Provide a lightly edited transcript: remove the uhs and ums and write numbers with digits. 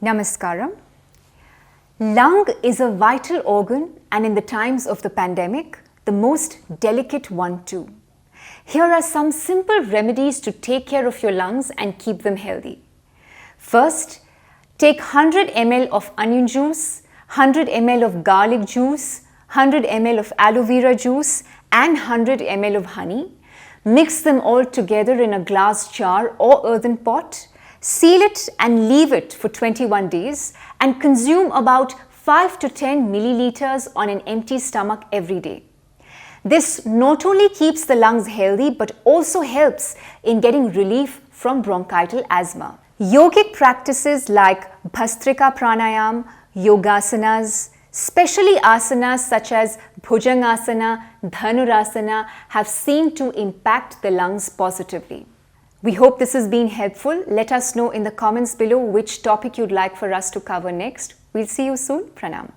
Namaskaram. Lung is a vital organ and in the times of the pandemic, the most delicate one too. Here are some simple remedies to take care of your lungs and keep them healthy. First, take 100 ml of onion juice, 100 ml of garlic juice, 100 ml of aloe vera juice and 100 ml of honey. Mix them all together in a glass jar or earthen pot. Seal it and leave it for 21 days and consume about 5 to 10 milliliters on an empty stomach every day. This not only keeps the lungs healthy but also helps in getting relief from bronchial asthma. Yogic practices like Bhastrika Pranayam, Yogasanas, especially asanas such as Bhujangasana, Dhanurasana have seen to impact the lungs positively. We hope this has been helpful. Let us know in the comments below which topic you'd like for us to cover next. We'll see you soon. Pranam.